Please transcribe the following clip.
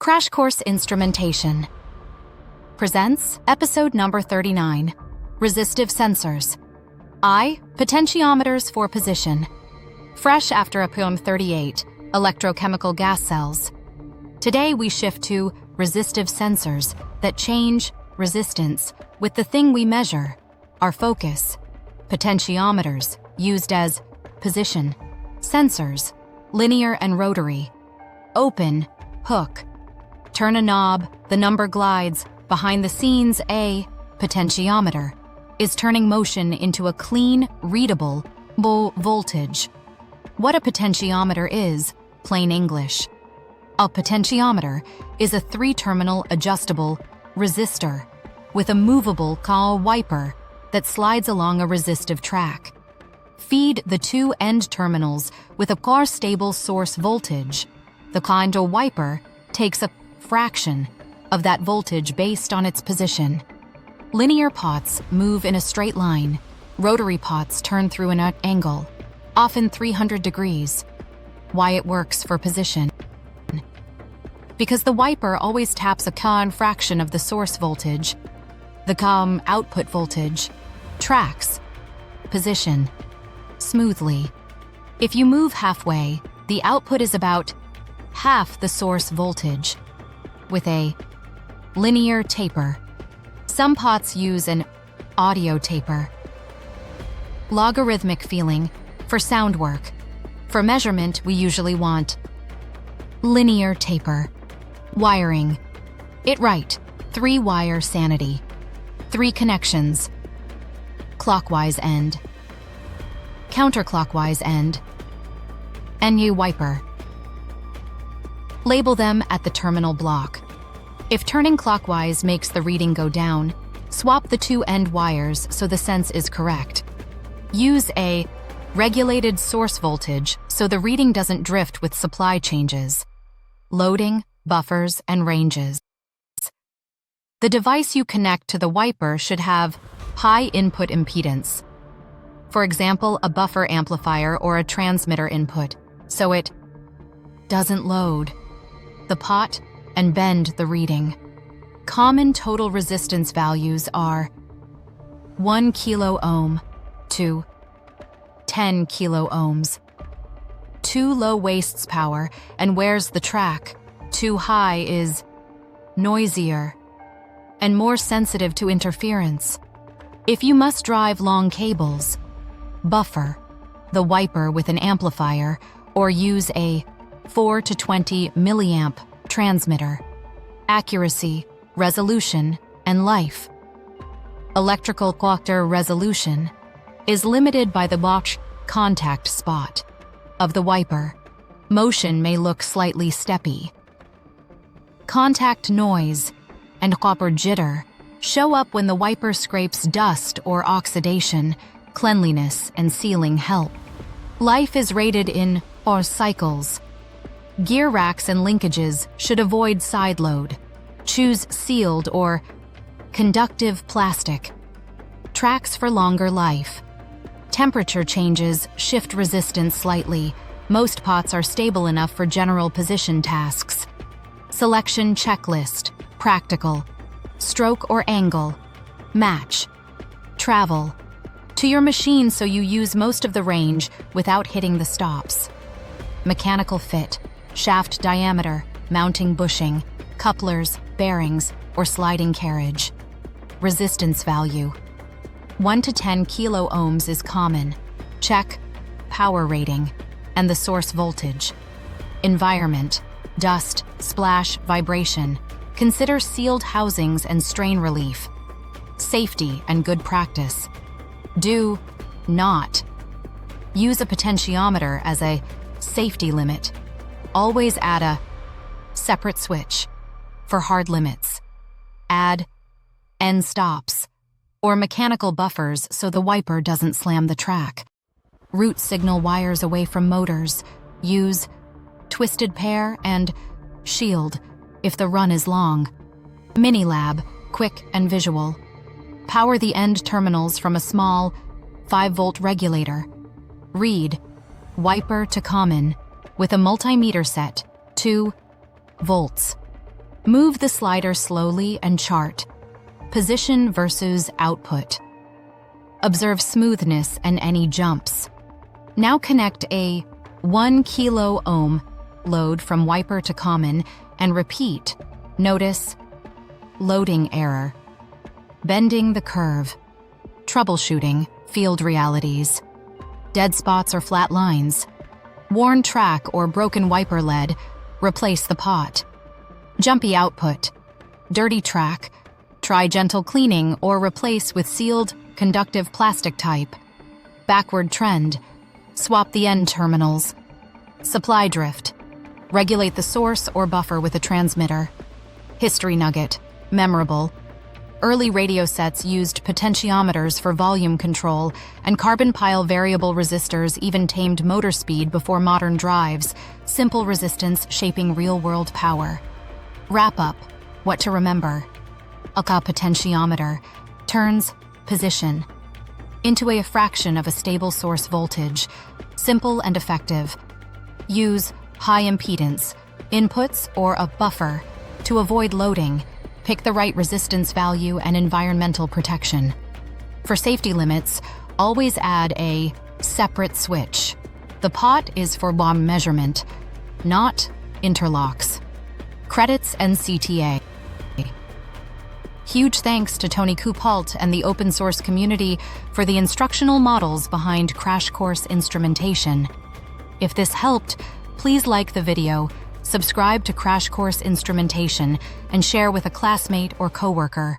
Crash Course Instrumentation presents episode number 39, Resistive Sensors. Potentiometers for position. Fresh after episode 38, Electrochemical gas cells. Today we shift to resistive sensors that change resistance with the thing we measure, our focus. Potentiometers, used as position. Sensors, linear and rotary. Open, hook. Turn a knob, the number glides. Behind the scenes, a potentiometer is turning motion into a clean, readable voltage. What a potentiometer is, plain English. A potentiometer is a three-terminal adjustable resistor with a movable wiper that slides along a resistive track. Feed the two end terminals with a stable source voltage. The wiper takes a fraction of that voltage based on its position. Linear pots move in a straight line. Rotary pots turn through an angle, often 300 degrees. Why it works for position? Because the wiper always taps a fraction of the source voltage. The output voltage tracks position smoothly. If you move halfway, the output is about half the source voltage. With a linear taper. Some pots use an audio taper. Logarithmic feeling for sound work. For measurement, we usually want linear taper. Wiring. It right. 3-wire sanity. 3 connections. Clockwise end. Counter-clockwise end. NU wiper. Label them at the terminal block. If turning clockwise makes the reading go down, swap the two end wires so the sense is correct. Use a regulated source voltage so the reading doesn't drift with supply changes. Loading, buffers, and ranges. The device you connect to the wiper should have high input impedance. For example, a buffer amplifier or a transmitter input, so it doesn't load the pot and bend the reading. Common total resistance values are 1 kilo ohm to 10 kilo ohms. Too low wastes power and wears the track. Too high is noisier and more sensitive to interference. If you must drive long cables, buffer the wiper with an amplifier or use a 4 to 20 milliamp transmitter. Accuracy, resolution, and life. Electrical quarter resolution is limited by the watch contact spot of the wiper. Motion may look slightly steppy. Contact noise and copper jitter show up when the wiper scrapes dust or oxidation. Cleanliness and sealing help. Life is rated in cycles. Gear racks and linkages should avoid side load. Choose sealed or conductive plastic. Tracks for longer life. Temperature changes shift resistance slightly. Most pots are stable enough for general position tasks. Selection checklist. Practical. Stroke or angle. Match. Travel. To your machine so you use most of the range without hitting the stops. Mechanical fit. Shaft diameter, mounting bushing, couplers, bearings, or sliding carriage. Resistance value. 1 to 10 kilo ohms is common. Check power rating and the source voltage. Environment, dust, splash, vibration. Consider sealed housings and strain relief. Safety and good practice. Do not use a potentiometer as a safety limit. Always add a separate switch for hard limits. Add end stops or mechanical buffers so the wiper doesn't slam the track. Route signal wires away from motors. Use twisted pair and shield if the run is long. Mini-lab, quick and visual. Power the end terminals from a small 5-volt regulator. Read wiper to common with a multimeter set, 2 volts. Move the slider slowly and chart. Position versus output. Observe smoothness and any jumps. Now connect a 1 kilo ohm load from wiper to common and repeat. Notice loading error. Bending the curve. Troubleshooting, field realities. Dead spots or flat lines. Worn track or broken wiper lead, replace the pot. Jumpy output. Dirty track. Try gentle cleaning or replace with sealed, conductive plastic type. Backward trend. Swap the end terminals. Supply drift. Regulate the source or buffer with a transmitter. History nugget. Memorable. Early radio sets used potentiometers for volume control, and carbon pile variable resistors even tamed motor speed before modern drives, simple resistance shaping real-world power. Wrap up. What to remember. A potentiometer turns position into a fraction of a stable source voltage. Simple and effective. Use high impedance, inputs, or a buffer to avoid loading. Pick the right resistance value and environmental protection. For safety limits, always add a separate switch. The pot is for bomb measurement, not interlocks. Credits and CTA. Huge thanks to Tony Coupalt and the open source community for the instructional models behind Crash Course Instrumentation. If this helped, please like the video, subscribe to Crash Course Instrumentation, and share with a classmate or coworker.